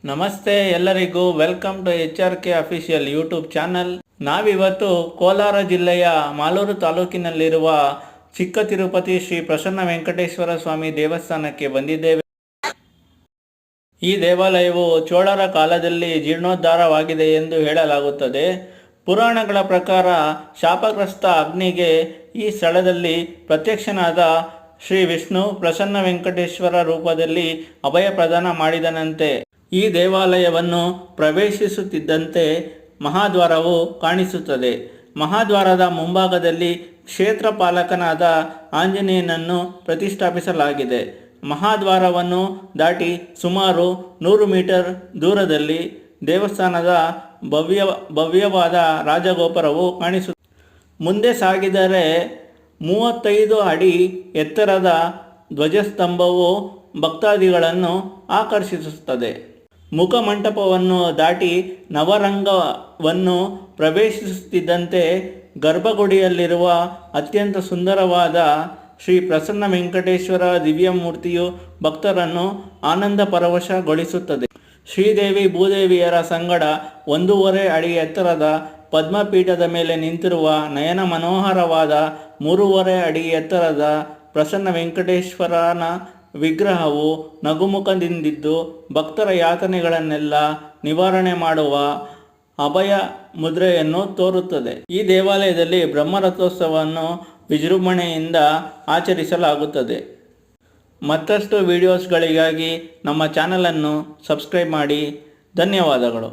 ನಮಸ್ತೆ ಎಲ್ಲರಿಗೂ welcome to HRK official YouTube channel. ನಾವಿವತ್ತು ಕೋಲಾರ ಜಿಲ್ಲೆಯ ಮಾಲೂರು ತಾಲೂಕಿನಲ್ಲಿರುವ ಚಿಕ್ಕ ತಿರುಪತಿ ಶ್ರೀ ಪ್ರಸನ್ನ ವೆಂಕಟೇಶ್ವರ ಸ್ವಾಮಿ ದೇವಸ್ಥಾನಕ್ಕೆ ಬಂದಿದ್ದೇವೆ. ಈ ದೇವಾಲಯವು ಚೋಳರ ಕಾಲದಲ್ಲಿ ಜೀರ್ಣೋದ್ಧಾರವಾಗಿದೆ ಎಂದು ಹೇಳಲಾಗುತ್ತದೆ. ಪುರಾಣಗಳ ಪ್ರಕಾರ ಶಾಪಗ್ರಸ್ತ ಅಗ್ನಿಗೆ ಈ ಸ್ಥಳದಲ್ಲಿ ಪ್ರತ್ಯಕ್ಷನಾದ ಶ್ರೀ ವಿಷ್ಣು ಪ್ರಸನ್ನ ವೆಂಕಟೇಶ್ವರ ರೂಪದಲ್ಲಿ ಅಭಯ ಪ್ರದಾನ ಮಾಡಿದನಂತೆ. ಈ ದೇವಾಲಯವನ್ನು ಪ್ರವೇಶಿಸುತ್ತಿದ್ದಂತೆ ಮಹಾದ್ವಾರವು ಕಾಣಿಸುತ್ತದೆ. ಮಹಾದ್ವಾರದ ಮುಂಭಾಗದಲ್ಲಿ ಕ್ಷೇತ್ರ ಪಾಲಕನಾದ ಆಂಜನೇಯನನ್ನು ಪ್ರತಿಷ್ಠಾಪಿಸಲಾಗಿದೆ. ಮಹಾದ್ವಾರವನ್ನು ದಾಟಿ ಸುಮಾರು 100 ಮೀಟರ್ ದೂರದಲ್ಲಿ ದೇವಸ್ಥಾನದ ಭವ್ಯವಾದ ರಾಜಗೋಪುರವು ಕಾಣಿಸುತ್ತದೆ. ಮುಂದೆ ಸಾಗಿದರೆ 35 ಅಡಿ ಎತ್ತರದ ಧ್ವಜಸ್ತಂಭವು ಭಕ್ತಾದಿಗಳನ್ನು ಆಕರ್ಷಿಸುತ್ತದೆ. ಮುಖಮಂಟಪವನ್ನು ದಾಟಿ ನವರಂಗವನ್ನು ಪ್ರವೇಶಿಸುತ್ತಿದ್ದಂತೆ ಗರ್ಭಗುಡಿಯಲ್ಲಿರುವ ಅತ್ಯಂತ ಸುಂದರವಾದ ಶ್ರೀ ಪ್ರಸನ್ನ ವೆಂಕಟೇಶ್ವರ ದಿವ್ಯಮೂರ್ತಿಯು ಭಕ್ತರನ್ನು ಆನಂದ ಪರವಶಗೊಳಿಸುತ್ತದೆ. ಶ್ರೀದೇವಿ ಭೂದೇವಿಯರ ಸಂಗಡ 1.5 ಅಡಿ ಎತ್ತರದ ಪದ್ಮಪೀಠದ ಮೇಲೆ ನಿಂತಿರುವ ನಯನ ಮನೋಹರವಾದ 3.5 ಅಡಿ ಎತ್ತರದ ಪ್ರಸನ್ನ ವೆಂಕಟೇಶ್ವರನ ವಿಗ್ರಹವು ನಗುಮುಖದಿಂದಿದ್ದು ಭಕ್ತರ ಯಾತನೆಗಳನ್ನೆಲ್ಲ ನಿವಾರಣೆ ಮಾಡುವ ಅಭಯ ಮುದ್ರೆಯನ್ನು ತೋರುತ್ತದೆ. ಈ ದೇವಾಲಯದಲ್ಲಿ ಬ್ರಹ್ಮರಥೋತ್ಸವವನ್ನು ವಿಜೃಂಭಣೆಯಿಂದ ಆಚರಿಸಲಾಗುತ್ತದೆ. ಮತ್ತಷ್ಟು ವಿಡಿಯೋಸ್ಗಳಿಗಾಗಿ ನಮ್ಮ ಚಾನಲನ್ನು ಸಬ್ಸ್ಕ್ರೈಬ್ ಮಾಡಿ. ಧನ್ಯವಾದಗಳು.